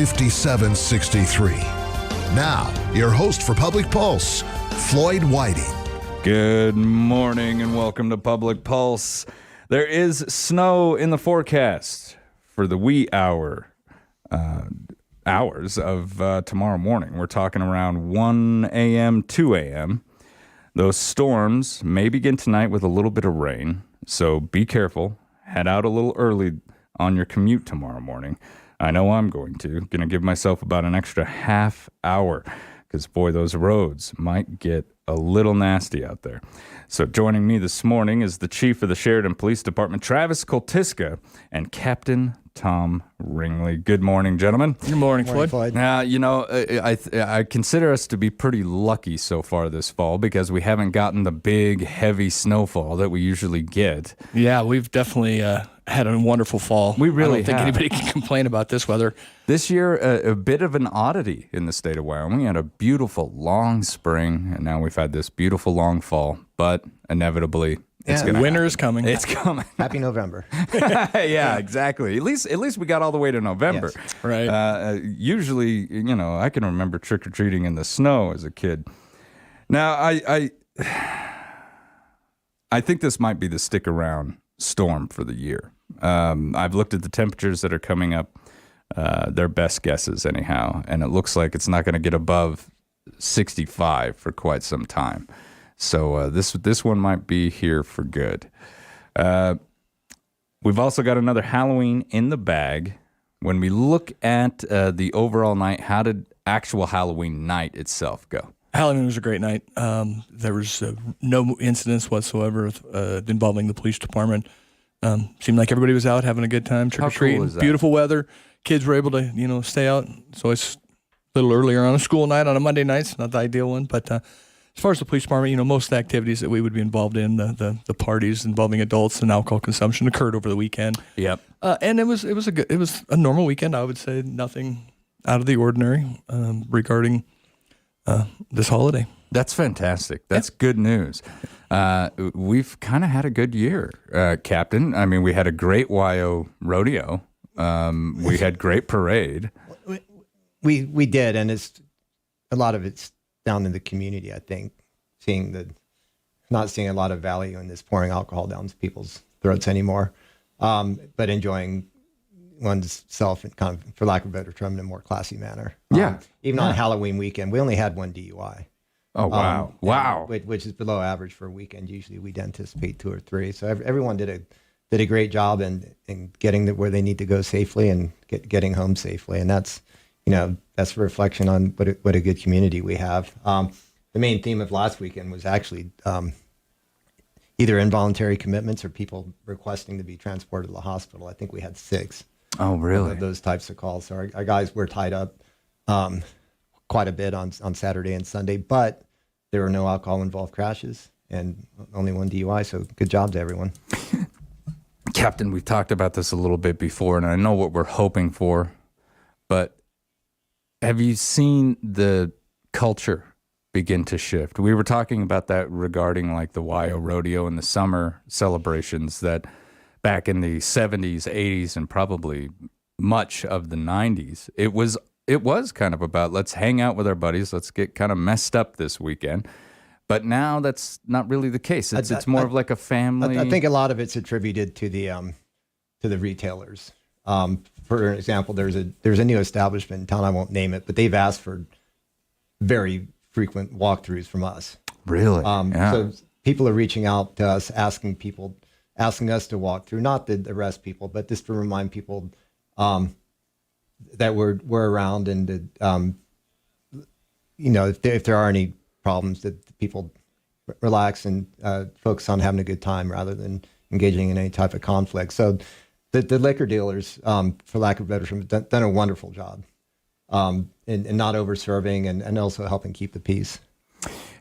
5763. Now, your host for Public Pulse, Floyd Whiting. Good morning and welcome to Public Pulse. There is snow in the forecast for the wee hours of tomorrow morning. We're talking around 1 a.m., 2 a.m. Those storms may begin tonight with a little bit of rain, so be careful. Head out a little early on your commute tomorrow morning. I know I'm going to give myself about an extra half hour because, boy, those roads might get a little nasty out there. So joining me this morning is the Chief of the Sheridan Police Department, Travis Koltiska, and Captain Tom Ringley. Good morning, gentlemen. Good morning, Floyd. Now, I consider us to be pretty lucky so far this fall because we haven't gotten the big, heavy snowfall that we usually get. Yeah, we've definitely had a wonderful fall. We really I don't think anybody can complain about this weather. This year, a bit of an oddity in the state of Wyoming. We had a beautiful long spring, and now we've had this beautiful long fall, but inevitably, winter is coming. It's coming. Happy November. Yeah, exactly. At least we got all the way to November. Yes. Right. Usually, I can remember trick-or-treating in the snow as a kid. Now, I think this might be the stick-around storm for the year. I've looked at the temperatures that are coming up. Their best guesses, anyhow, and it looks like it's not going to get above 65 for quite some time. So this one might be here for good. We've also got another Halloween in the bag. When we look at the overall night, how did actual Halloween night itself go? Halloween was a great night. There was no incidents whatsoever involving the police department. Seemed like everybody was out having a good time, trick-or-treating. How cool is that? Beautiful weather. Kids were able to, stay out. So it's a little earlier on a school night on a Monday night. It's not the ideal one, but as far as the police department, most of the activities that we would be involved in, the parties involving adults and alcohol consumption occurred over the weekend. Yep. And it was a normal weekend. I would say nothing out of the ordinary regarding this holiday. That's fantastic. That's good news. We've kind of had a good year, Captain. I mean, we had a great YO rodeo. We had great parade. We did, and it's a lot of it's down in the community. I think not seeing a lot of value in this pouring alcohol down people's throats anymore, but enjoying oneself in kind of, for lack of a better term, in a more classy manner. Even on Halloween weekend, we only had one DUI. Oh, wow. Wow. Which is below average for a weekend. Usually we'd anticipate 2 or 3. So everyone did a great job in getting where they need to go safely and getting home safely. And that's a reflection on what a good community we have. The main theme of last weekend was actually either involuntary commitments or people requesting to be transported to the hospital. I think we had 6. Oh, really? Of those types of calls. So our guys were tied up quite a bit on Saturday and Sunday, but there were no alcohol-involved crashes and only one DUI, so good job to everyone. Captain, we've talked about this a little bit before, and I know what we're hoping for, but have you seen the culture begin to shift? We were talking about that regarding like the YO rodeo and the summer celebrations that back in the 70s, 80s, and probably much of the 90s, it was kind of about let's hang out with our buddies, let's get kind of messed up this weekend. But now that's not really the case. It's more of like a family. I think a lot of it's attributed to the retailers. For example, there's a new establishment in town. I won't name it, but they've asked for very frequent walkthroughs from us. Really? Yeah. So people are reaching out to us, asking us to walk through, not to arrest people, but just to remind people that we're around and if there are any problems, that people relax and focus on having a good time rather than engaging in any type of conflict. So the liquor dealers, for lack of a better term, done a wonderful job in not over-serving and also helping keep the peace.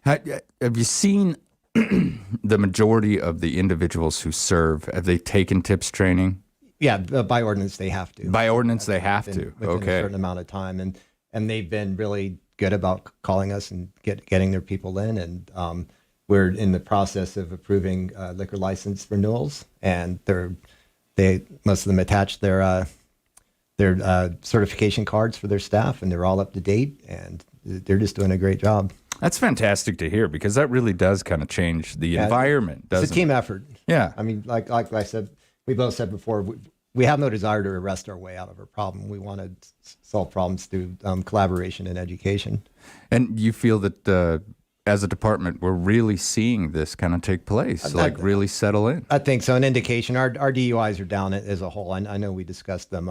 Have you seen the majority of the individuals who serve, have they taken TIPS training? Yeah, by ordinance they have to. By ordinance they have to. Within Okay. a certain amount of time, and they've been really good about calling us and getting their people in, and we're in the process of approving liquor license renewals, and most of them attached their certification cards for their staff, and they're all up to date, and they're just doing a great job. That's fantastic to hear, because that really does kind of change the environment, doesn't It's a team effort. Yeah. I mean, like I said, we both said before, we have no desire to arrest our way out of a problem. We want to solve problems through collaboration and education. And you feel that as a department, we're really seeing this kind of take place, really settle in? I think so. An indication, our DUIs are down as a whole. I know we discussed them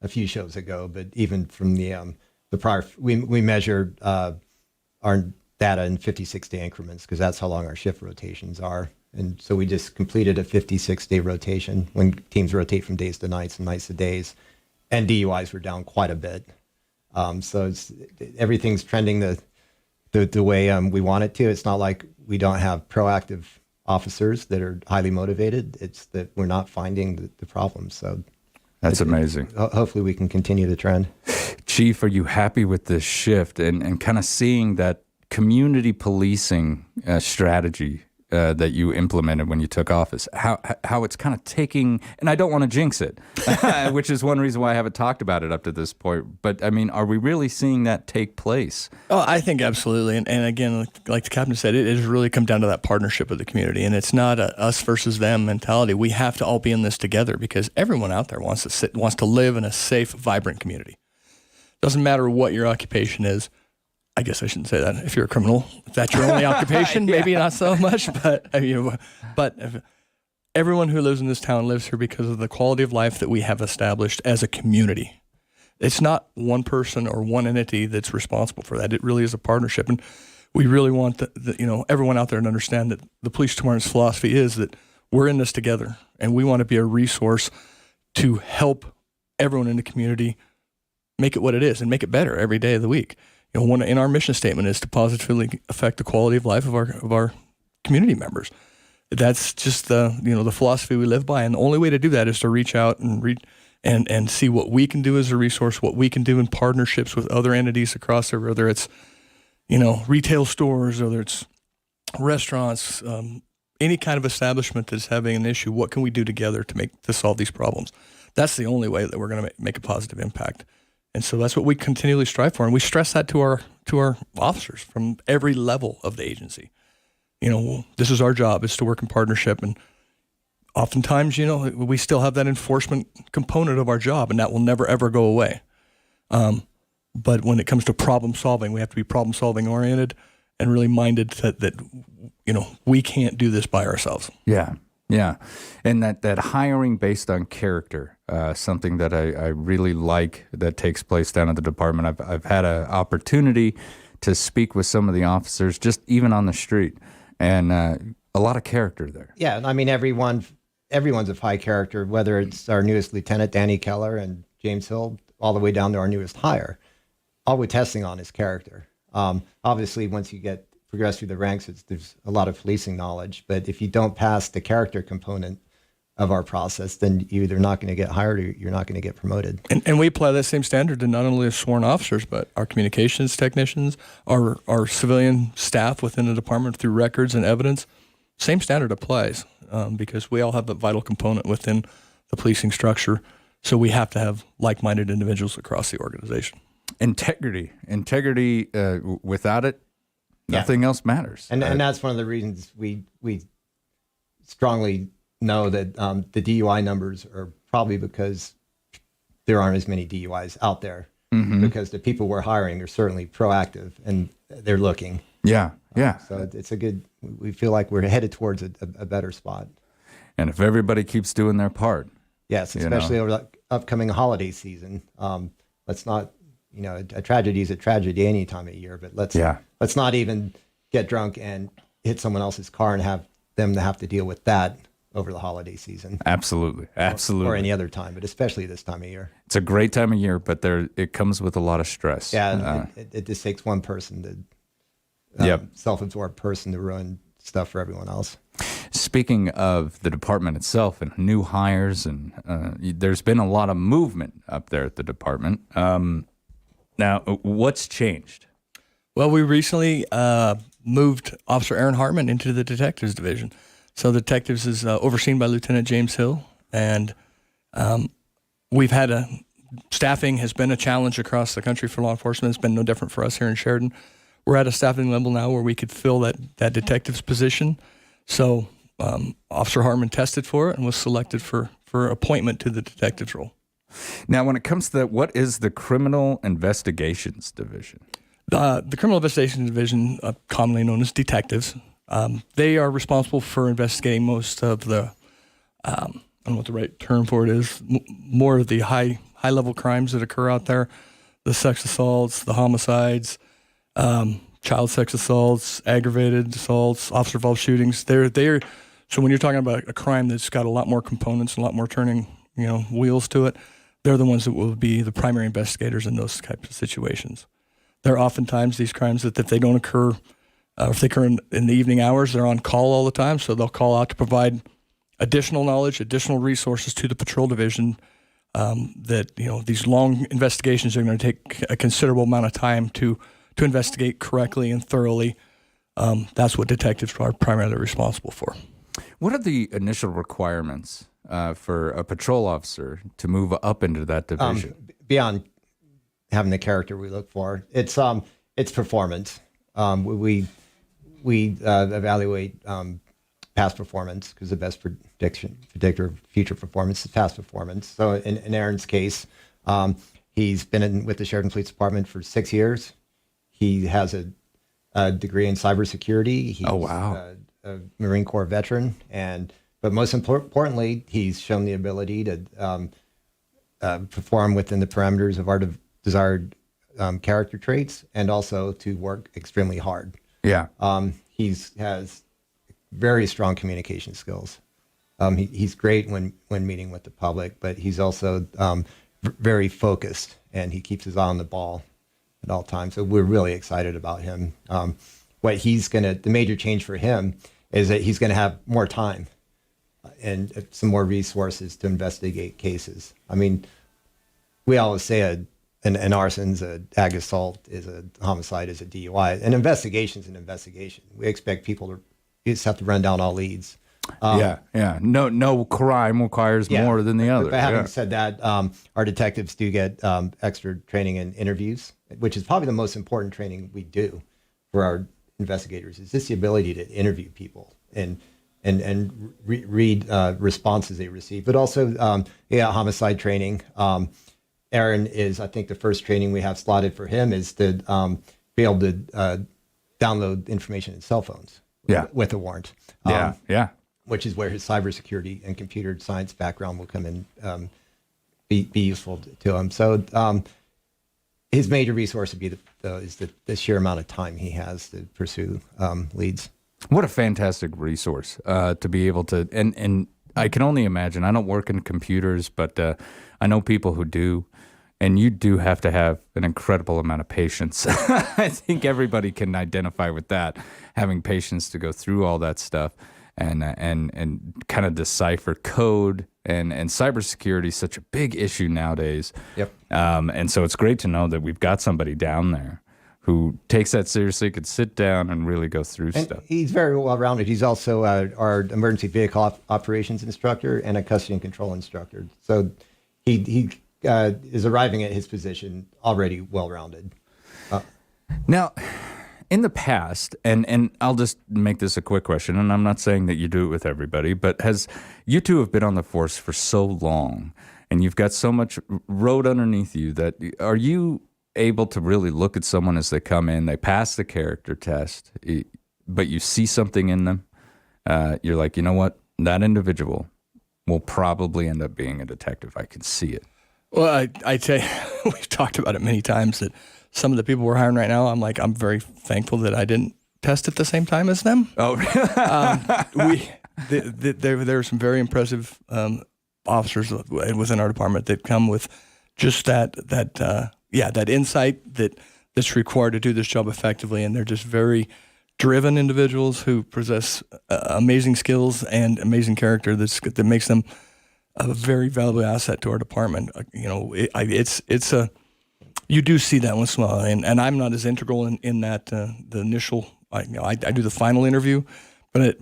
a few shows ago, but even from the prior, we measured our data in 56-day increments, because that's how long our shift rotations are. And so we just completed a 56-day rotation when teams rotate from days to nights and nights to days, and DUIs were down quite a bit. So everything's trending the way we want it to. It's not like we don't have proactive officers that are highly motivated. It's that we're not finding the problems. So that's amazing. Hopefully we can continue the trend. Chief, are you happy with this shift and kind of seeing that community policing strategy that you implemented when you took office, how it's kind of taking, and I don't want to jinx it, which is one reason why I haven't talked about it up to this point, but I mean, are we really seeing that take place? Oh, I think absolutely. And again, like the captain said, it has really come down to that partnership with the community, and it's not a us versus them mentality. We have to all be in this together, because everyone out there wants to live in a safe, vibrant community. Doesn't matter what your occupation is. I guess I shouldn't say that. If you're a criminal, if that's your only occupation, maybe not so much. But everyone who lives in this town lives here because of the quality of life that we have established as a community. It's not one person or one entity that's responsible for that. It really is a partnership, and we really want everyone out there to understand that the police department's philosophy is that we're in this together, and we want to be a resource to help everyone in the community make it what it is and make it better every day of the week. One in our mission statement is to positively affect the quality of life of our community members. That's just the philosophy we live by, and the only way to do that is to reach out and see what we can do as a resource, what we can do in partnerships with other entities across there, whether it's retail stores, whether it's restaurants, any kind of establishment that's having an issue. What can we do together to solve these problems? That's the only way that we're going to make a positive impact. And so that's what we continually strive for, and we stress that to our officers from every level of the agency. This is our job, is to work in partnership, and oftentimes, we still have that enforcement component of our job, and that will never ever go away. But when it comes to problem solving, we have to be problem solving oriented and really minded that we can't do this by ourselves. Yeah. Yeah, and that hiring based on character, something that I really like that takes place down at the department. I've had an opportunity to speak with some of the officers, just even on the street, and a lot of character there. Yeah, I mean, everyone's of high character, whether it's our newest lieutenant, Danny Keller, and James Hill, all the way down to our newest hire. All we're testing on is character. Obviously, once you progress through the ranks, there's a lot of policing knowledge, but if you don't pass the character component of our process, then you're either not going to get hired or you're not going to get promoted. And we apply that same standard to not only sworn officers, but our communications technicians, our civilian staff within the department through records and evidence. Same standard applies because we all have a vital component within the policing structure, so we have to have like-minded individuals across the organization. Integrity, without it, nothing else matters. And that's one of the reasons we strongly know that the DUI numbers are probably because there aren't as many DUIs out there, because the people we're hiring are certainly proactive and they're looking. Yeah. So it's we feel like we're headed towards a better spot. And if everybody keeps doing their part. Yes, especially over the upcoming holiday season. Let's not, a tragedy is a tragedy any time of year, but let's not even get drunk and hit someone else's car and have them to have to deal with that over the holiday season. Absolutely. Or any other time, but especially this time of year. It's a great time of year, but it comes with a lot of stress. Yeah, it just takes one person self-absorbed person to ruin stuff for everyone else. Speaking of the department itself and new hires, and there's been a lot of movement up there at the department. Now, what's changed? Well, we recently moved Officer Aaron Hartman into the Detectives Division. So the Detectives is overseen by Lieutenant James Hill. And we've had staffing has been a challenge across the country for law enforcement. It's been no different for us here in Sheridan. We're at a staffing level now where we could fill that detective's position. So Officer Harmon tested for it and was selected for appointment to the detective's role. Now, when it comes to that, what is the Criminal Investigations Division? The Criminal Investigations Division, commonly known as detectives, they are responsible for investigating most of the, I don't know what the right term for it is, more of the high-level crimes that occur out there, the sex assaults, the homicides, child sex assaults, aggravated assaults, officer-involved shootings. So when you're talking about a crime that's got a lot more components, a lot more turning, wheels to it, they're the ones that will be the primary investigators in those types of situations. There are oftentimes these crimes that if they don't occur, if they occur in the evening hours, they're on call all the time, so they'll call out to provide additional knowledge, additional resources to the patrol division. That these long investigations are going to take a considerable amount of time to investigate correctly and thoroughly. That's what detectives are primarily responsible for. What are the initial requirements for a patrol officer to move up into that division? Beyond having the character we look for, it's performance. We evaluate past performance because the best predictor of future performance is past performance. So in Aaron's case, he's been with the Sheridan Police Department for 6 years. He has a degree in cybersecurity. He's a Marine Corps veteran, but most importantly, he's shown the ability to perform within the parameters of our desired character traits, and also to work extremely hard. Yeah. He has very strong communication skills. He's great when meeting with the public, but he's also very focused, and he keeps his eye on the ball at all times. So we're really excited about him. The major change for him is that he's going to have more time and some more resources to investigate cases. I mean, we always say an arson's an ag assault, is a homicide, is a DUI. An investigation's an investigation. We expect people you just have to run down all leads. Yeah. No crime requires more than the other. But having said that, our detectives do get extra training and interviews, which is probably the most important training we do for our investigators. Is just the ability to interview people and read responses they receive, but also homicide training. Aaron is, I think, the first training we have slotted for him is to be able to download information in cell phones. With a warrant. Which is where his cybersecurity and computer science background will come in, be useful to him. So his major resource would be the sheer amount of time he has to pursue leads. What a fantastic resource to be able to, and I can only imagine. I don't work in computers, but I know people who do. And you do have to have an incredible amount of patience. I think everybody can identify with that, having patience to go through all that stuff and kind of decipher code. And cybersecurity is such a big issue nowadays. Yep. And so it's great to know that we've got somebody down there who takes that seriously, could sit down and really go through stuff. He's very well-rounded. He's also our emergency vehicle operations instructor and a custody and control instructor. So he is arriving at his position already well-rounded. Now, in the past, and I'll just make this a quick question, and I'm not saying that you do it with everybody, but you two have been on the force for so long, and you've got so much road underneath you, that are you able to really look at someone as they come in, they pass the character test, but you see something in them, you're like, you know what, that individual will probably end up being a detective. I can see it. Well, I tell you, we've talked about it many times that some of the people we're hiring right now, I'm very thankful that I didn't test at the same time as them. Oh, there are some very impressive officers within our department that come with just that insight that's required to do this job effectively, and they're just very driven individuals who possess amazing skills and amazing character that makes them a very valuable asset to our department. You do see that once in a while, and I'm not as integral in that the initial. I do the final interview, but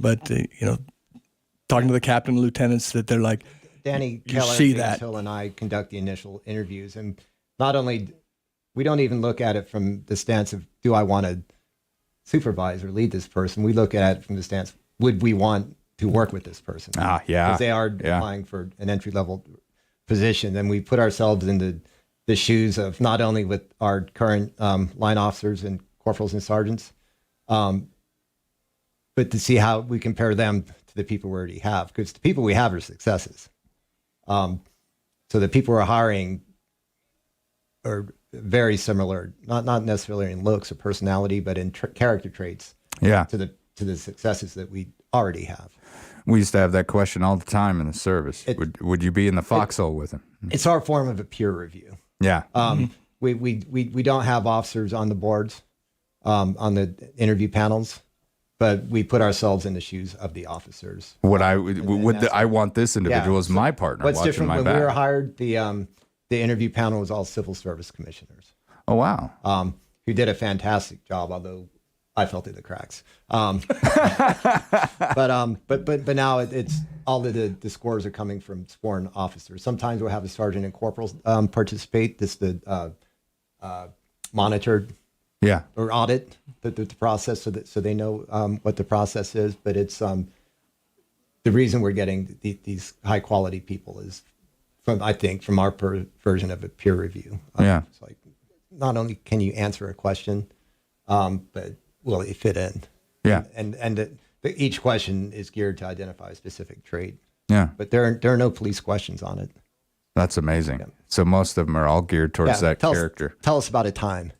talking to the captain and lieutenants, that they're like, Danny you Keller, see James that. Hill, and I conduct the initial interviews, and not only we don't even look at it from the stance of do I want to supervise or lead this person. We look at it from the stance, would we want to work with this person? Yeah. Because they are applying for an entry level position, and we put ourselves into the shoes of not only with our current line officers and corporals and sergeants, but to see how we compare them to the people we already have, because the people we have are successes. So the people we're hiring are very similar, not necessarily in looks or personality, but in character traits Yeah. to the successes that we already have. We used to have that question all the time in the service. Would you be in the foxhole with him? It's our form of a peer review. Yeah. We don't have officers on the boards, on the interview panels, but we put ourselves in the shoes of the officers. I want this individual as my partner What's watching different my when back. we were hired, the interview panel was all civil service commissioners, Oh, wow. who did a fantastic job, although I fell through the cracks. But now it's all of the scores are coming from sworn officers. Sometimes we'll have a sergeant and corporals participate. This monitored Yeah. or audit the process so they know what the process is. But it's the reason we're getting these high quality people is from our version of a peer review. Yeah. It's like not only can you answer a question, but will it fit in? Yeah. And each question is geared to identify a specific trait. Yeah. But there are no police questions on it. That's amazing. So most of them are all geared towards that character. Tell us about a time.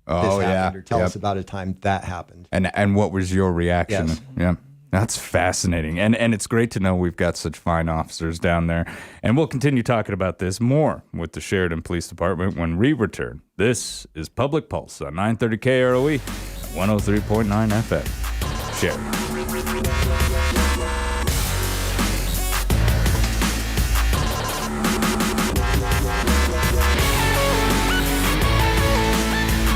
Oh, this yeah. happened, or tell us about a time that happened. And what was your reaction? Yes. Yeah. That's fascinating. And it's great to know we've got such fine officers down there. And we'll continue talking about this more with the Sheridan Police Department when we return. This is Public Pulse on 930 KROE, 103.9 FM. Sheridan.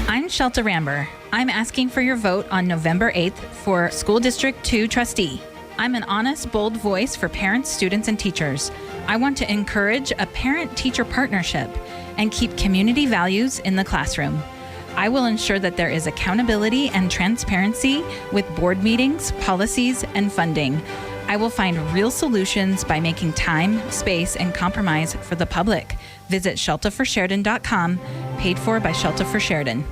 I'm Shelta Ramber. I'm asking for your vote on November 8th for School District 2 trustee. I'm an honest, bold voice for parents, students, and teachers. I want to encourage a parent-teacher partnership and keep community values in the classroom. I will ensure that there is accountability and transparency with board meetings, policies, and funding. I will find real solutions by making time, space, and compromise for the public. Visit sheltaforsheridan.com, paid for by Shelta for Sheridan.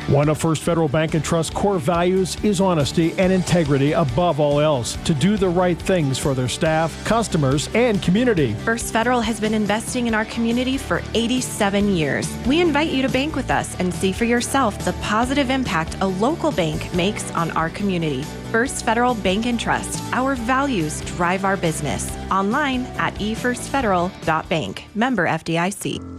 One of First Federal Bank and Trust core values is honesty and integrity above all else, to do the right things for their staff, customers, and community. First Federal has been investing in our community for 87 years. We invite you to bank with us and see for yourself the positive impact a local bank makes on our community. First Federal Bank and Trust. Our values drive our business. Online at efirstfederal.bank. Member FDIC.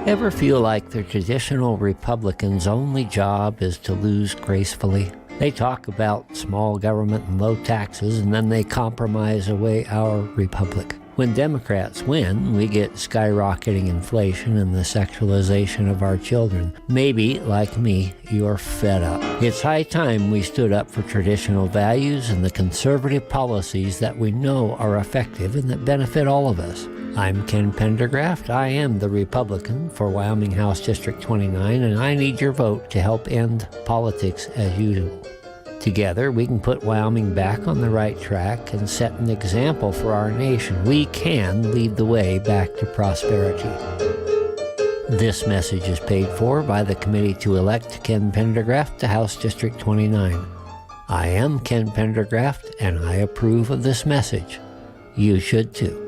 Ever feel like the traditional Republicans' only job is to lose gracefully? They talk about small government and low taxes, and then they compromise away our republic. When Democrats win, we get skyrocketing inflation and the sexualization of our children. Maybe, like me, you're fed up. It's high time we stood up for traditional values and the conservative policies that we know are effective and that benefit all of us. I'm Ken Pendergraft. I am the Republican for Wyoming House District 29, and I need your vote to help end politics as usual. Together, we can put Wyoming back on the right track and set an example for our nation. We can lead the way back to prosperity. This message is paid for by the committee to elect Ken Pendergraft to House District 29. I am Ken Pendergraft, and I approve of this message. You should too.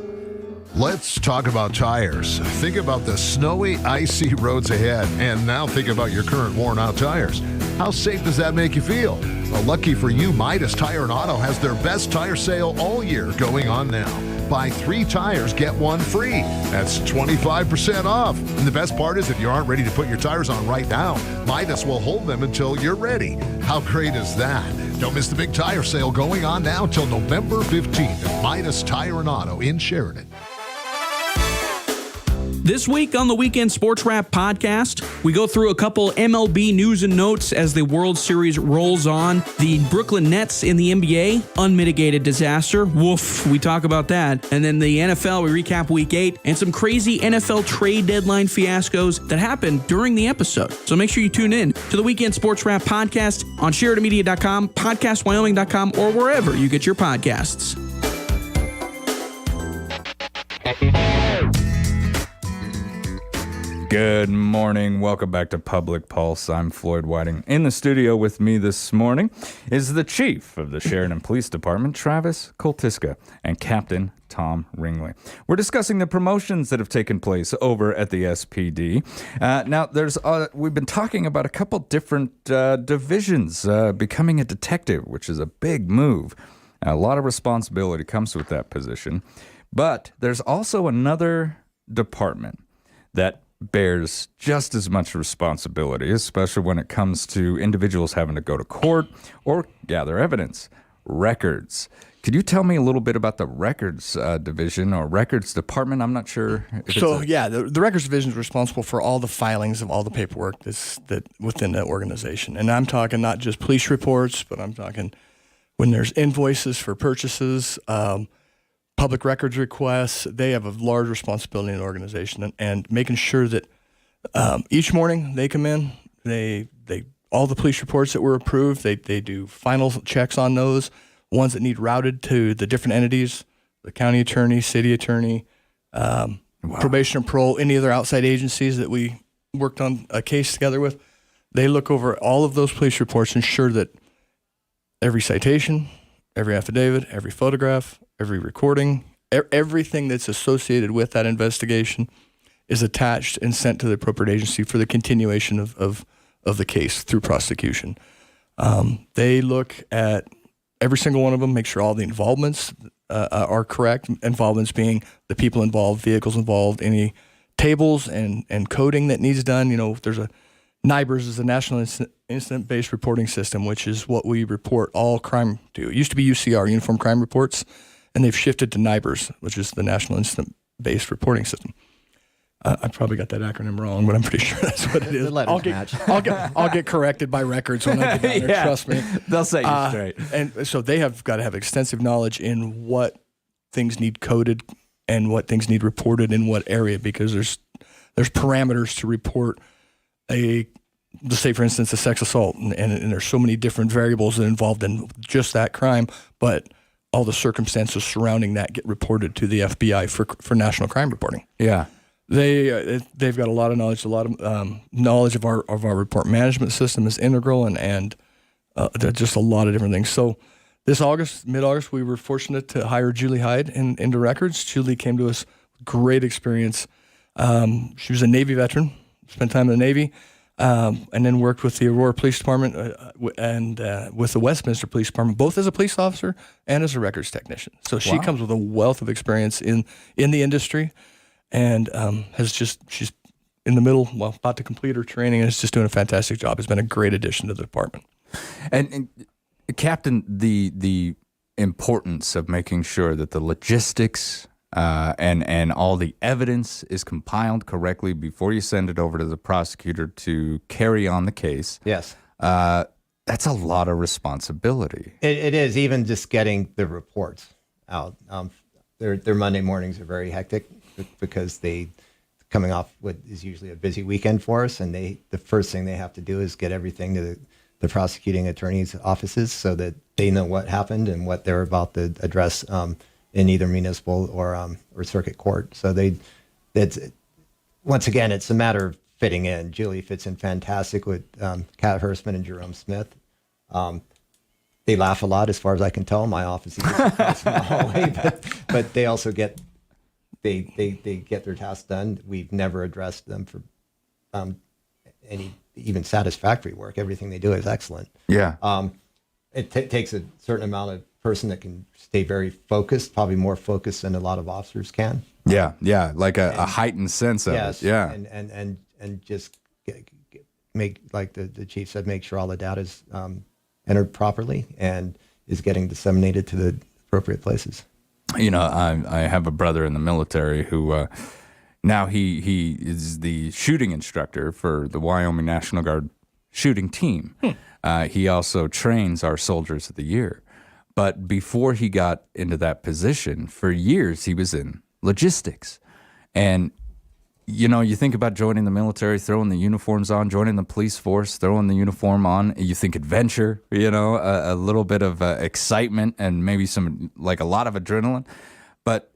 Let's talk about tires. Think about the snowy, icy roads ahead, and now think about your current worn-out tires. How safe does that make you feel? Well, lucky for you, Midas Tire and Auto has their best tire sale all year going on now. Buy 3 tires, get 1 free. That's 25% off. And the best part is if you aren't ready to put your tires on right now, Midas will hold them until you're ready. How great is that? Don't miss the big tire sale going on now till November 15th at Midas Tire and Auto in Sheridan. This week on the Weekend Sports Wrap podcast, we go through a couple MLB news and notes as the World Series rolls on. The Brooklyn Nets in the NBA, unmitigated disaster. Woof, we talk about that. And then the NFL, we recap Week 8 and some crazy NFL trade deadline fiascos that happened during the episode. So make sure you tune in to the Weekend Sports Wrap podcast on SheridanMedia.com, PodcastWyoming.com, or wherever you get your podcasts. Good morning. Welcome back to Public Pulse. I'm Floyd Whiting. In the studio with me this morning is the chief of the Sheridan Police Department, Travis Koltiska, and Captain Tom Ringley. We're discussing the promotions that have taken place over at the SPD. Now, we've been talking about a couple different divisions. Becoming a detective, which is a big move. A lot of responsibility comes with that position. But there's also another department that bears just as much responsibility, especially when it comes to individuals having to go to court or gather evidence. Records. Could you tell me a little bit about the records division or records department? I'm not sure. The records division is responsible for all the filings of all the paperwork that within that organization. And I'm talking not just police reports, but I'm talking when there's invoices for purchases, public records requests. They have a large responsibility in the organization, and making sure that each morning they come in, they all the police reports that were approved, they do final checks on those, ones that need routed to the different entities, the county attorney, city attorney, probation and parole, any other outside agencies that we worked on a case together with. They look over all of those police reports, ensure that every citation, every affidavit, every photograph, every recording, everything that's associated with that investigation is attached and sent to the appropriate agency for the continuation of the case through prosecution. They look at every single one of them, make sure all the involvements are correct. Involvements being the people involved, vehicles involved, any tables and coding that needs done. You know, there's a NIBRS is a National Incident-Based Reporting System, which is what we report all crime to. It used to be UCR, Uniform Crime Reports, and they've shifted to NIBRS, which is the National Incident-Based Reporting System. I probably got that acronym wrong, but I'm pretty sure that's what it is. The letters match. I'll get corrected by records when I get down there, trust me. They'll set you straight. And so they have got to have extensive knowledge in what things need coded and what things need reported in what area, because there's parameters to report let's say, for instance, a sex assault, and there's so many different variables that are involved in just that crime, but all the circumstances surrounding that get reported to the FBI for national crime reporting. Yeah. They've got a lot of knowledge. A lot of knowledge of our report management system is integral, and there's just a lot of different things. So this mid-August, we were fortunate to hire Julie Hyde into records. Julie came to us with great experience. She was a Navy veteran, spent time in the Navy, and then worked with the Aurora Police Department and with the Westminster Police Department, both as a police officer and as a records technician. So she comes with a wealth of experience in the industry, and she's in the middle, about to complete her training, and is just doing a fantastic job. It's been a great addition to the department. And Captain, the importance of making sure that the logistics and all the evidence is compiled correctly before you send it over to the prosecutor to carry on the case. Yes. That's a lot of responsibility. It is, even just getting the reports out. Their Monday mornings are very hectic because they coming off what is usually a busy weekend for us, and the first thing they have to do is get everything to the prosecuting attorney's offices so that they know what happened and what they're about to address in either municipal or circuit court. So once again, it's a matter of fitting in. Julie fits in fantastic with Kat Hurstman and Jerome Smith. They laugh a lot, as far as I can tell. My office is across from the hallway, but they also get their tasks done. We've never addressed them for any even satisfactory work. Everything they do is excellent. Yeah. It takes a certain amount of person that can stay very focused, probably more focused than a lot of officers can. Yeah, like a heightened sense of it. Yeah, and just make, like the chief said, make sure all the data is entered properly and is getting disseminated to the appropriate places. You know, I have a brother in the military who Now he is the shooting instructor for the Wyoming National Guard shooting team. He also trains our soldiers of the year. But before he got into that position, for years he was in logistics. And you know, you think about joining the military, throwing the uniforms on, joining the police force, throwing the uniform on. You think adventure, you know, a little bit of excitement and maybe a lot of adrenaline. But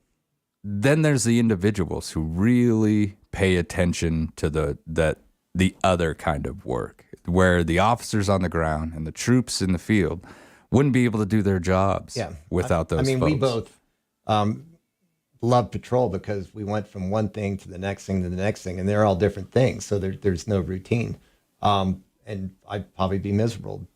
then there's the individuals who really pay attention to the other kind of work, where the officers on the ground and the troops in the field wouldn't be able to do their jobs without those folks. We both love patrol because we went from one thing to the next thing to the next thing, and they're all different things, so there's no routine. And I'd probably be miserable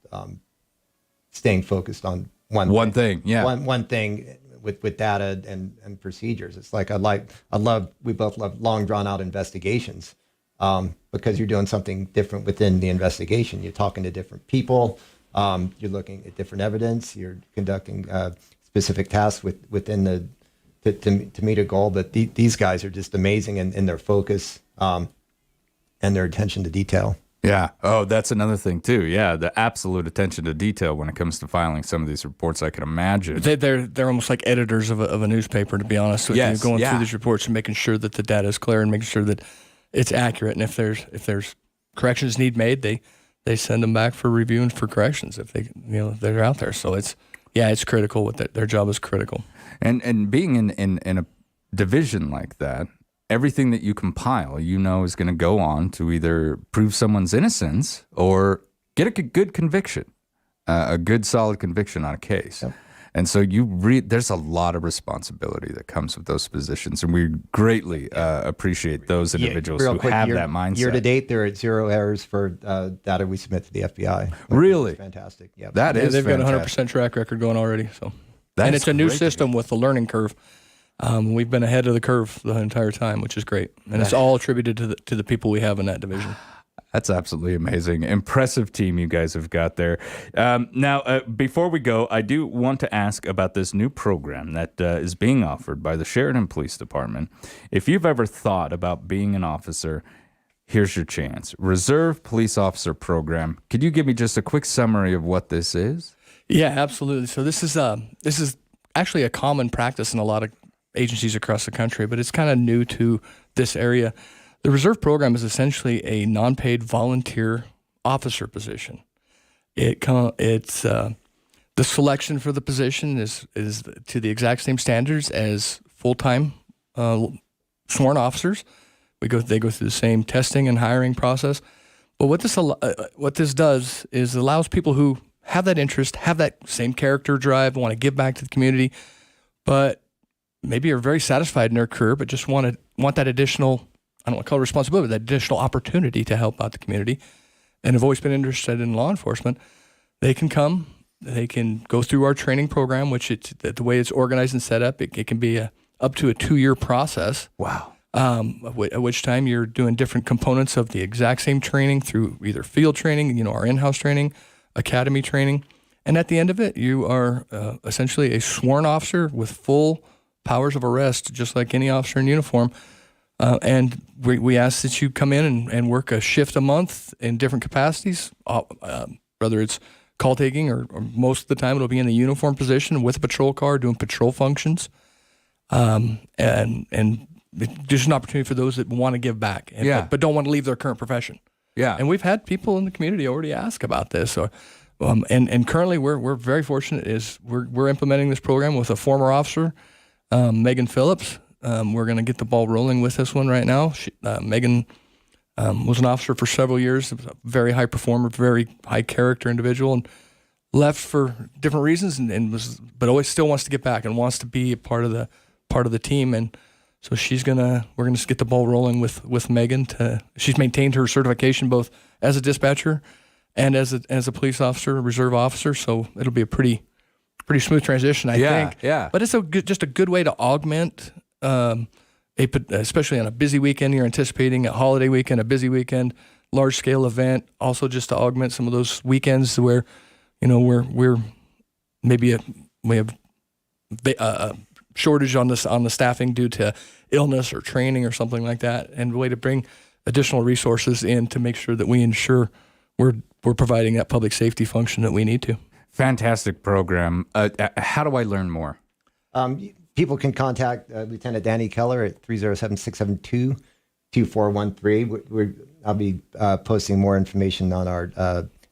staying focused on one thing. One thing with data and procedures. It's like we both love long drawn out investigations because you're doing something different within the investigation. You're talking to different people. You're looking at different evidence. You're conducting specific tasks within to meet a goal. But these guys are just amazing in their focus and their attention to detail. Yeah. Oh, that's another thing too. Yeah, the absolute attention to detail when it comes to filing some of these reports. I can imagine they're almost like editors of a newspaper, to be honest with you, going through these reports and making sure that the data is clear and making sure that it's accurate. And if there's corrections need made, they send them back for review and for corrections if they're out there. So it's critical. Their job is critical. And being in a division like that, everything that you compile, is going to go on to either prove someone's innocence or get a good conviction, a good solid conviction on a case. Yep. And so there's a lot of responsibility that comes with those positions, and we greatly appreciate those individuals who have that mindset. Year to date, there are 0 errors for data we submit to the FBI. Really? Fantastic. Yeah, they've got a 100% track record going already. So, and it's a new system with the learning curve. We've been ahead of the curve the entire time, which is great, and it's all attributed to the people we have in that division. That's absolutely amazing. Impressive team you guys have got there. Now, before we go, I do want to ask about this new program that is being offered by the Sheridan Police Department. If you've ever thought about being an officer, here's your chance. Reserve Police Officer Program. Could you give me just a quick summary of what this is? Yeah, absolutely. So this is actually a common practice in a lot of agencies across the country, but it's kind of new to this area. The Reserve Program is essentially a non-paid volunteer officer position. It's the selection for the position is to the exact same standards as full-time sworn officers. They go through the same testing and hiring process. But what this does is allows people who have that interest, have that same character drive, want to give back to the community, but maybe are very satisfied in their career, but just want that additional, I don't want to call it responsibility, but that additional opportunity to help out the community, and have always been interested in law enforcement. They can come, they can go through our training program, which the way it's organized and set up, it can be up to a 2-year process. Wow. At which time you're doing different components of the exact same training through either field training, our in-house training, academy training, and at the end of it, you are essentially a sworn officer with full powers of arrest, just like any officer in uniform. And we ask that you come in and work a shift a month in different capacities, whether it's call taking or most of the time it'll be in the uniform position with a patrol car doing patrol functions. And just an opportunity for those that want to give back, but don't want to leave their current profession. Yeah. And we've had people in the community already ask about this. So, and currently we're very fortunate we're implementing this program with a former officer, Megan Phillips. We're going to get the ball rolling with this one right now. Megan was an officer for several years, a very high performer, very high character individual, and left for different reasons, but always still wants to get back and wants to be a part of the team. And so we're gonna get the ball rolling with Megan. She's maintained her certification both as a dispatcher and as a police officer, a reserve officer. So it'll be a pretty smooth transition, I think. Yeah. But it's just a good way to augment, especially on a busy weekend. You're anticipating a holiday weekend, a busy weekend, large scale event. Also, just to augment some of those weekends where, we have shortage on the staffing due to illness or training or something like that, and a way to bring additional resources in to make sure that we ensure we're providing that public safety function that we need to. Fantastic program. How do I learn more? People can contact Lieutenant Danny Keller at 307-672-2413. I'll be posting more information on our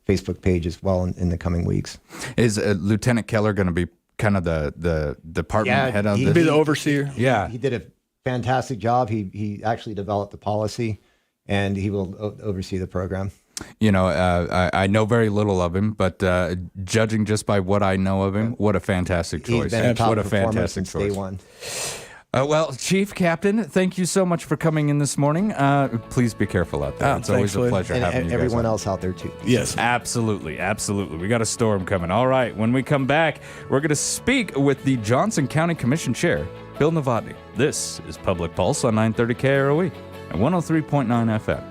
Facebook page as well in the coming weeks. Is Lieutenant Keller going to be kind of the department head of He'd this? be the overseer. Yeah. He did a fantastic job. He actually developed the policy, and he will oversee the program. You know, I know very little of him, but judging just by what I know of him, what a fantastic choice. He's been a top What a performer fantastic since day choice. one. Well, Chief, Captain, thank you so much for coming in this morning. Please be careful out there. It's always a Lloyd. pleasure And having you guys everyone on. else out there too. Yes. Absolutely, absolutely. We got a storm coming. All right, when we come back, we're going to speak with the Johnson County Commission Chair, Bill Novotny. This is Public Pulse on 930 KROE and 103.9 FM.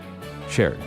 Sheridan.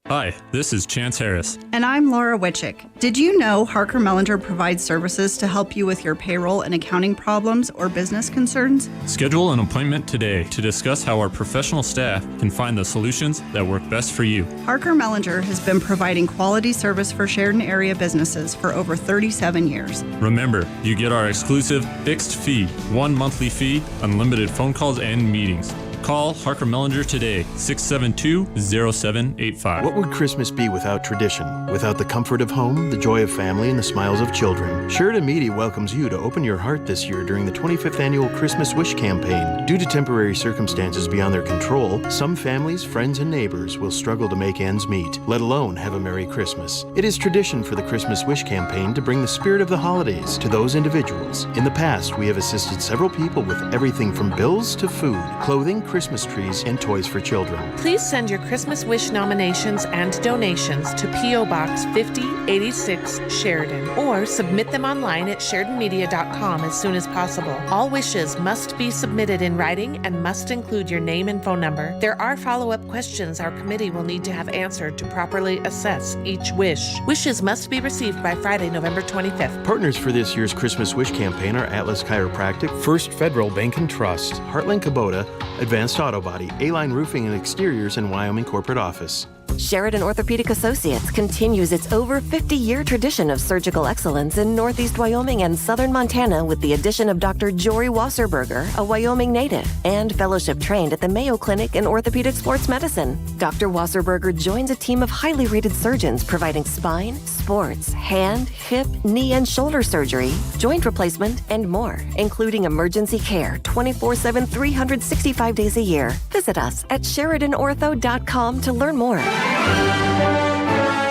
Hi, this is Chance Harris. And I'm Laura Witchick. Did you know Harker Mellinger provides services to help you with your payroll and accounting problems or business concerns? Schedule an appointment today to discuss how our professional staff can find the solutions that work best for you. Harker Mellinger has been providing quality service for Sheridan area businesses for over 37 years. Remember, you get our exclusive fixed fee, 1 monthly fee, unlimited phone calls and meetings. Call Harker Mellinger today, 672-0785. What would Christmas be without tradition? Without the comfort of home, the joy of family, and the smiles of children? Sheridan Media welcomes you to open your heart this year during the 25th annual Christmas Wish campaign. Due to temporary circumstances beyond their control, some families, friends, and neighbors will struggle to make ends meet, let alone have a Merry Christmas. It is tradition for the Christmas Wish campaign to bring the spirit of the holidays to those individuals. In the past, we have assisted several people with everything from bills to food, clothing, Christmas trees, and toys for children. Please send your Christmas Wish nominations and donations to P.O. Box 5086 Sheridan, or submit them online at SheridanMedia.com as soon as possible. All wishes must be submitted in writing and must include your name and phone number. There are follow-up questions our committee will need to have answered to properly assess each wish. Wishes must be received by Friday, November 25th. Partners for this year's Christmas Wish campaign are Atlas Chiropractic, First Federal Bank and Trust, Heartland Kubota, Advanced Auto Body, A-Line Roofing and Exteriors, and Wyoming Corporate Office. Sheridan Orthopedic Associates continues its over 50-year tradition of surgical excellence in Northeast Wyoming and Southern Montana with the addition of Dr. Jory Wasserberger, a Wyoming native, and fellowship trained at the Mayo Clinic in Orthopedic Sports Medicine. Dr. Wasserberger joins a team of highly rated surgeons providing spine, sports, hand, hip, knee, and shoulder surgery, joint replacement, and more, including emergency care 24/7, 365 days a year. Visit us at SheridanOrtho.com to learn more.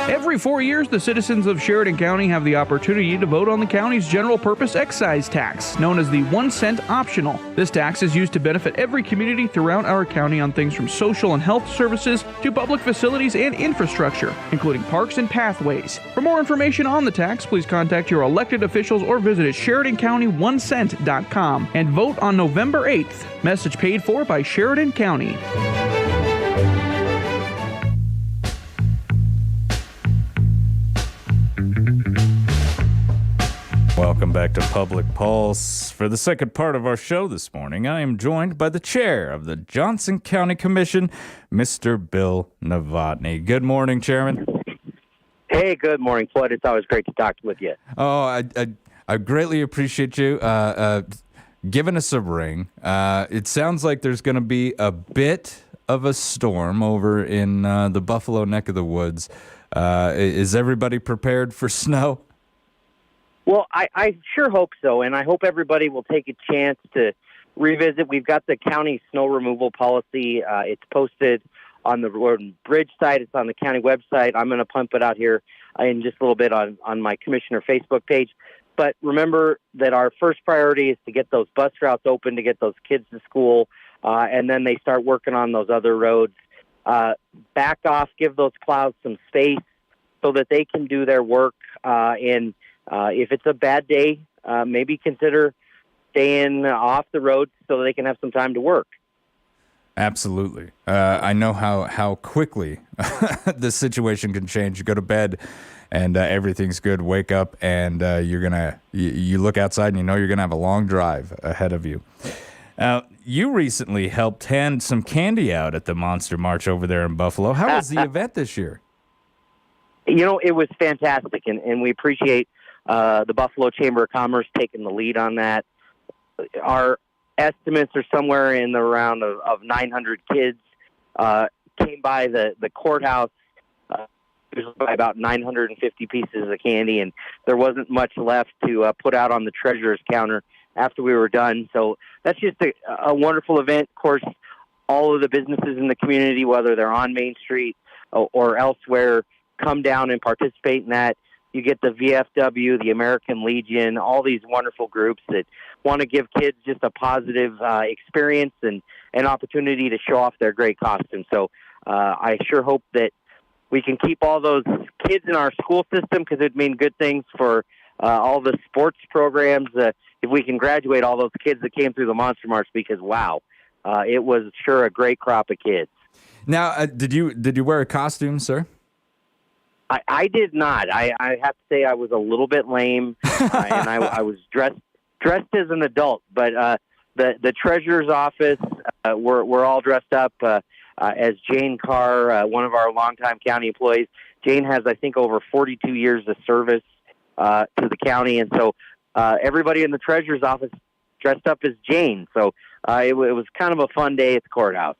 Every 4 years, the citizens of Sheridan County have the opportunity to vote on the county's general purpose excise tax, known as the 1 cent optional. This tax is used to benefit every community throughout our county on things from social and health services to public facilities and infrastructure, including parks and pathways. For more information on the tax, please contact your elected officials or visit SheridanCounty1cent.com and vote on November 8th. Message paid for by Sheridan County. Welcome back to Public Pulse. For the second part of our show this morning, I am joined by the chair of the Johnson County Commission, Mr. Bill Novotny. Good morning, Chairman. Hey, good morning, Floyd. It's always great to talk with you. Oh, I greatly appreciate you giving us a ring. It sounds like there's going to be a bit of a storm over in the Buffalo neck of the woods. Is everybody prepared for snow? Well, I sure hope so, and I hope everybody will take a chance to revisit. We've got the county snow removal policy. It's posted on the road and bridge site. It's on the county website. I'm going to pump it out here in just a little bit on my commissioner Facebook page. But remember that our first priority is to get those bus routes open, to get those kids to school, and then they start working on those other roads. Back off, give those plows some space so that they can do their work. And if it's a bad day, maybe consider staying off the road so they can have some time to work. Absolutely. I know how quickly the situation can change. You go to bed and everything's good. Wake up, and you look outside, and you know you're gonna have a long drive ahead of you. You recently helped hand some candy out at the Monster March over there in Buffalo. How was the event this year? It was fantastic, and we appreciate the Buffalo Chamber of Commerce taking the lead on that. Our estimates are somewhere in the round of 900 kids came by the courthouse. By about 950 pieces of candy, and there wasn't much left to put out on the treasurer's counter after we were done. So that's just a wonderful event. Of course, all of the businesses in the community, whether they're on Main Street or elsewhere, come down and participate in that. You get the VFW, the American Legion, all these wonderful groups that want to give kids just a positive experience and an opportunity to show off their great costumes. So I sure hope that we can keep all those kids in our school system, because it'd mean good things for all the sports programs. If we can graduate all those kids that came through the Monster March, because wow, it was sure a great crop of kids. Now, did you wear a costume, sir? I did not. I have to say I was a little bit lame, and I was dressed as an adult. But the treasurer's office, we're all dressed up as Jane Carr, one of our longtime county employees. Jane has, I think, over 42 years of service to the county, and so everybody in the treasurer's office dressed up as Jane. So it was kind of a fun day at the courthouse.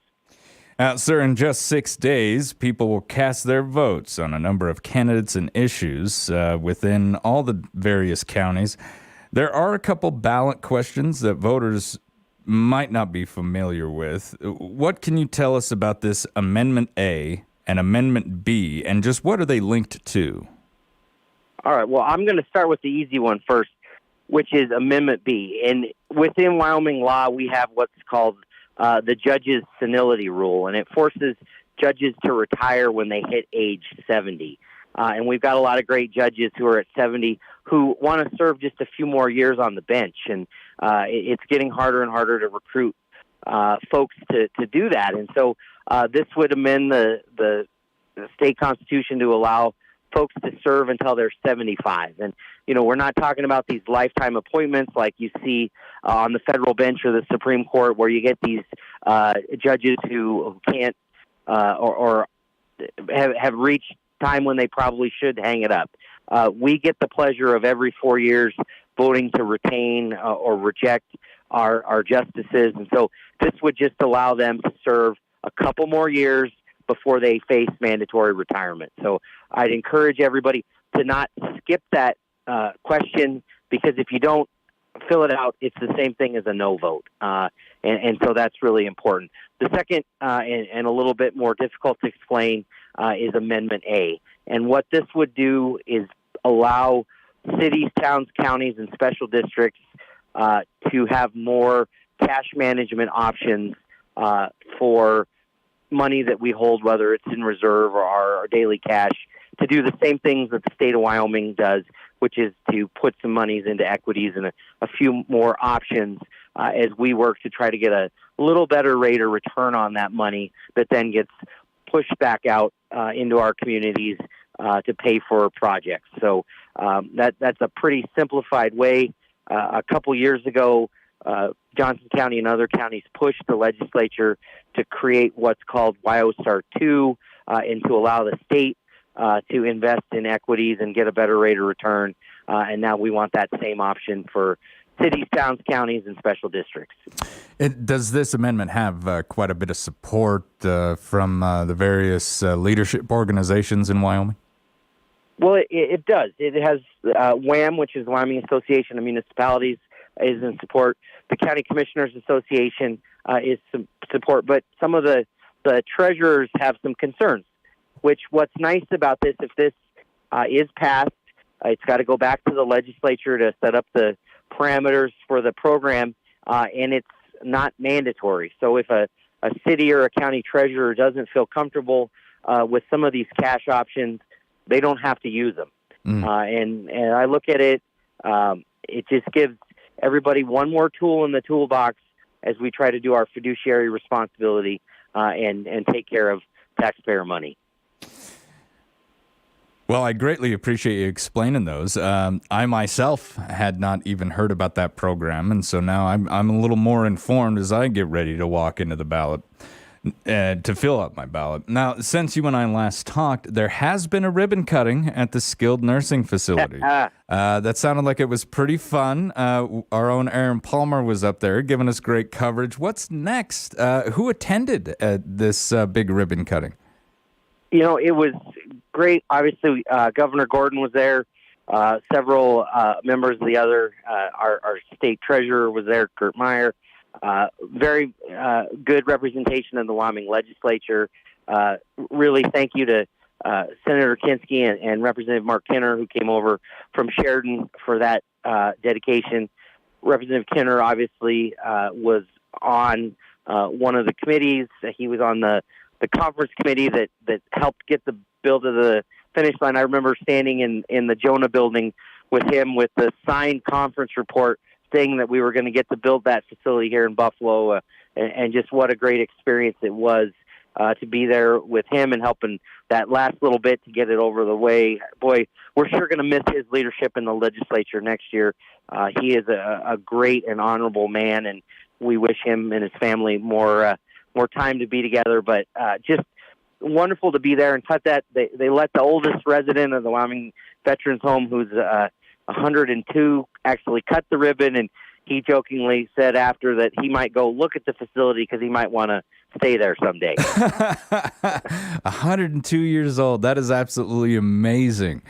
Sir, in just 6 days, people will cast their votes on a number of candidates and issues within all the various counties. There are a couple ballot questions that voters might not be familiar with. What can you tell us about this Amendment A and Amendment B, and just what are they linked to? All right, well, I'm going to start with the easy one first, which is Amendment B. And within Wyoming law, we have what's called the judge's senility rule, and it forces judges to retire when they hit age 70. And we've got a lot of great judges who are at 70 who want to serve just a few more years on the bench. And it's getting harder and harder to recruit folks to do that. And so this would amend the state constitution to allow folks to serve until they're 75. And, we're not talking about these lifetime appointments like you see on the federal bench or the Supreme Court, where you get these judges who can't or have reached time when they probably should hang it up. We get the pleasure of every 4 years voting to retain or reject our justices. And so this would just allow them to serve a couple more years before they face mandatory retirement. So I'd encourage everybody to not skip that question, because if you don't fill it out, it's the same thing as a no vote. And so that's really important. The second, and a little bit more difficult to explain, is Amendment A. And what this would do is allow cities, towns, counties, and special districts to have more cash management options for money that we hold, whether it's in reserve or our daily cash, to do the same things that the state of Wyoming does, which is to put some monies into equities and a few more options as we work to try to get a little better rate of return on that money that then gets pushed back out into our communities to pay for projects. So that's a pretty simplified way. A couple years ago, Johnson County and other counties pushed the legislature to create what's called WyoStar 2 and to allow the state to invest in equities and get a better rate of return. And now we want that same option for cities, towns, counties, and special districts. Does this amendment have quite a bit of support from the various leadership organizations in Wyoming? Well, it does. It has WAM, which is the Wyoming Association of Municipalities, is in support. The County Commissioners Association is some support, but some of the treasurers have some concerns. Which, what's nice about this, if this is passed, it's got to go back to the legislature to set up the parameters for the program, and it's not mandatory. So if a city or a county treasurer doesn't feel comfortable with some of these cash options, they don't have to use them. And I look at it, it just gives everybody one more tool in the toolbox as we try to do our fiduciary responsibility and take care of taxpayer money. Well, I greatly appreciate you explaining those. I myself had not even heard about that program, and so now I'm a little more informed as I get ready to walk into the ballot to fill out my ballot. Now, since you and I last talked, there has been a ribbon cutting at the skilled nursing facility. That sounded like it was pretty fun. Our own Aaron Palmer was up there giving us great coverage. What's next? Who attended this big ribbon cutting? It was great. Obviously, Governor Gordon was there. Several members of the other, our state treasurer was there, Kurt Meyer. Very good representation in the Wyoming legislature. Really thank you to Senator Kinski and Representative Mark Kenner, who came over from Sheridan for that dedication. Representative Kenner obviously was on one of the committees. He was on the conference committee that helped get the bill to the finish line. I remember standing in the Jonah building with him with the signed conference report saying that we were going to get to build that facility here in Buffalo, and just what a great experience it was to be there with him and helping that last little bit to get it over the way. Boy, we're sure going to miss his leadership in the legislature next year. He is a great and honorable man, and we wish him and his family more time to be together. But just wonderful to be there and cut that. They let the oldest resident of the Wyoming Veterans Home, who's 102, actually cut the ribbon, and he jokingly said after that he might go look at the facility because he might want to stay there someday. 102 years old. That is absolutely amazing.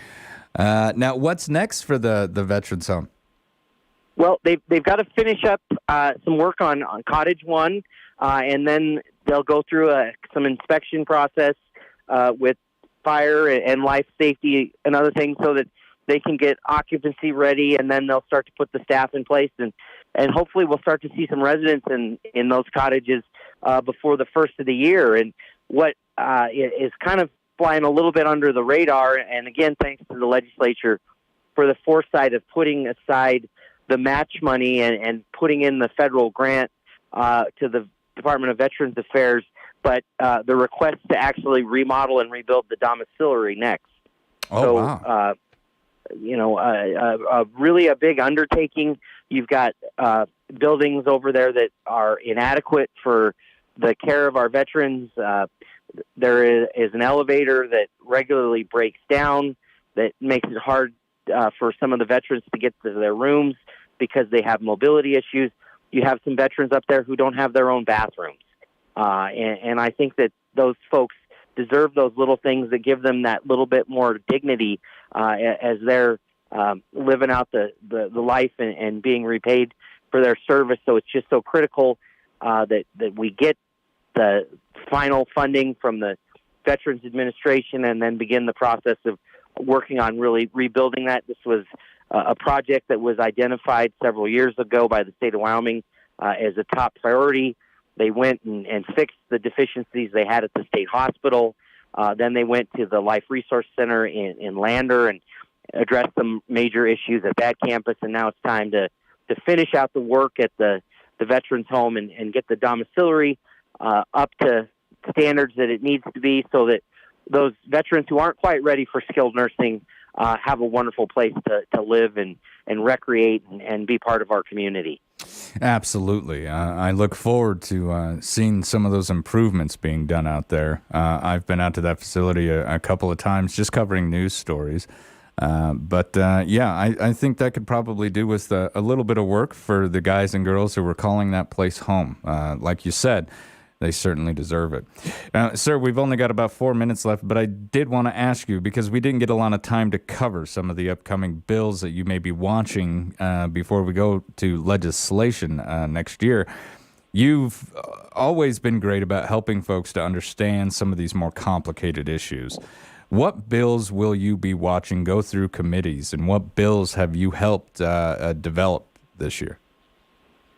Now, what's next for the Veterans Home? Well, they've got to finish up some work on Cottage 1, and then they'll go through some inspection process with fire and life safety and other things so that they can get occupancy ready, and then they'll start to put the staff in place, and hopefully we'll start to see some residents in those cottages before the first of the year. And what is kind of flying a little bit under the radar, and again, thanks to the legislature for the foresight of putting aside the match money and putting in the federal grant to the Department of Veterans Affairs, but the request to actually remodel and rebuild the domiciliary next. Wow. Really a big undertaking. You've got buildings over there that are inadequate for the care of our veterans. There is an elevator that regularly breaks down that makes it hard for some of the veterans to get to their rooms because they have mobility issues. You have some veterans up there who don't have their own bathrooms. And I think that those folks deserve those little things that give them that little bit more dignity as they're living out the life and being repaid for their service. So it's just so critical that we get the final funding from the Veterans Administration and then begin the process of working on really rebuilding that. This was a project that was identified several years ago by the state of Wyoming as a top priority. They went and fixed the deficiencies they had at the state hospital. Then they went to the Life Resource Center in Lander and addressed some major issues at that campus. And now it's time to finish out the work at the Veterans Home and get the domiciliary up to standards that it needs to be so that those veterans who aren't quite ready for skilled nursing have a wonderful place to live and recreate and be part of our community. Absolutely. I look forward to seeing some of those improvements being done out there. I've been out to that facility a couple of times just covering news stories. I think that could probably do with a little bit of work for the guys and girls who were calling that place home. Like you said, they certainly deserve it. Sir, we've only got about 4 minutes left, but I did want to ask you, because we didn't get a lot of time to cover some of the upcoming bills that you may be watching before we go to legislation next year. You've always been great about helping folks to understand some of these more complicated issues. What bills will you be watching go through committees, and what bills have you helped develop this year?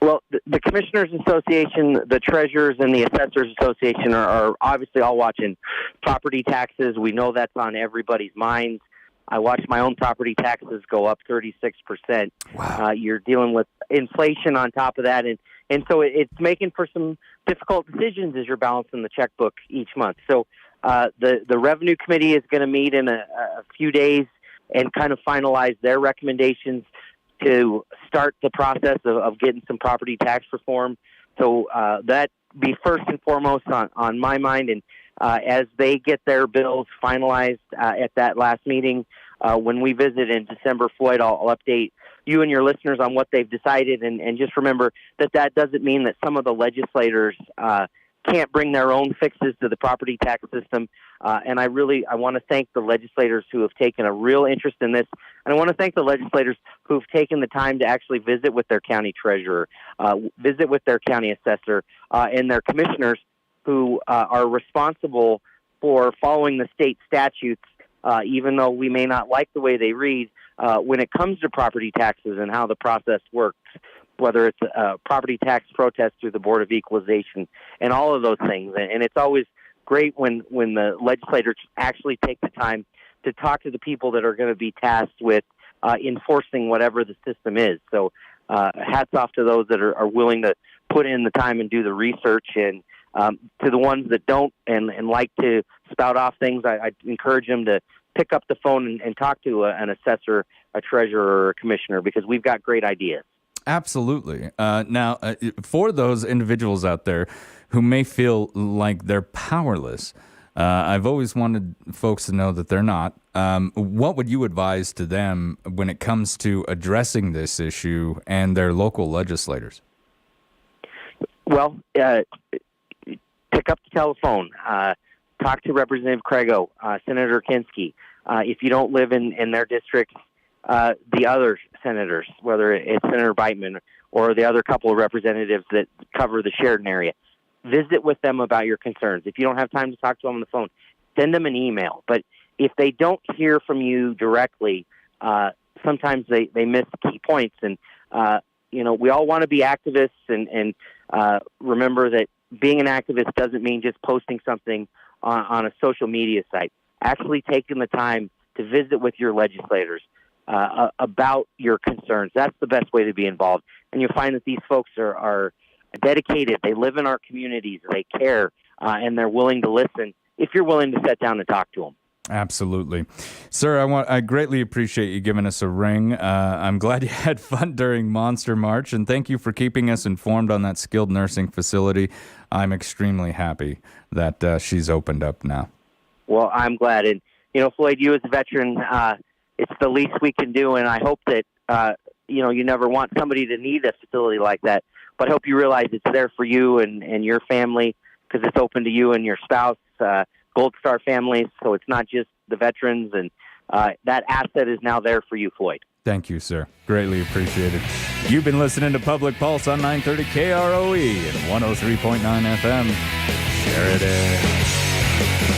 Well, the Commissioners Association, the Treasurers, and the Assessors Association are obviously all watching property taxes. We know that's on everybody's minds. I watched my own property taxes go up 36%. Wow. You're dealing with inflation on top of that, and so it's making for some difficult decisions as you're balancing the checkbook each month. So The Revenue Committee is going to meet in a few days and kind of finalize their recommendations to start the process of getting some property tax reform. So that be first and foremost on my mind. And as they get their bills finalized at that last meeting, when we visit in December, Floyd, I'll update you and your listeners on what they've decided. And just remember that doesn't mean that some of the legislators can't bring their own fixes to the property tax system. And I want to thank the legislators who have taken a real interest in this. And I want to thank the legislators who have taken the time to actually visit with their county treasurer, visit with their county assessor, and their commissioners who are responsible for following the state statutes, even though we may not like the way they read, when it comes to property taxes and how the process works, whether it's a property tax protest through the Board of Equalization and all of those things. And it's always great when the legislators actually take the time to talk to the people that are going to be tasked with enforcing whatever the system is. So hats off to those that are willing to put in the time and do the research. And to the ones that don't and like to spout off things, I encourage them to pick up the phone and talk to an assessor, a treasurer, or a commissioner, because we've got great ideas. Absolutely. Now, for those individuals out there who may feel like they're powerless, I've always wanted folks to know that they're not. What would you advise to them when it comes to addressing this issue and their local legislators? Well, pick up the telephone. Talk to Representative Craigo, Senator Kinski. If you don't live in their districts, the other senators, whether it's Senator Beitman or the other couple of representatives that cover the Sheridan area. Visit with them about your concerns. If you don't have time to talk to them on the phone, send them an email. But if they don't hear from you directly, sometimes they miss key points. And, we all want to be activists and remember that being an activist doesn't mean just posting something on a social media site. Actually taking the time to visit with your legislators about your concerns. That's the best way to be involved. And you'll find that these folks are dedicated. They live in our communities. They care, and they're willing to listen if you're willing to sit down and talk to them. Absolutely. Sir, I greatly appreciate you giving us a ring. I'm glad you had fun during Monster March, and thank you for keeping us informed on that skilled nursing facility. I'm extremely happy that she's opened up now. Well, I'm glad. And, Floyd, you as a veteran, it's the least we can do, and I hope that, you never want somebody to need a facility like that, but I hope you realize it's there for you and your family, because it's open to you and your spouse, Gold Star families, so it's not just the veterans, and that asset is now there for you, Floyd. Thank you, sir. Greatly appreciated. You've been listening to Public Pulse on 930 KROE and 103.9 FM. Sheridan.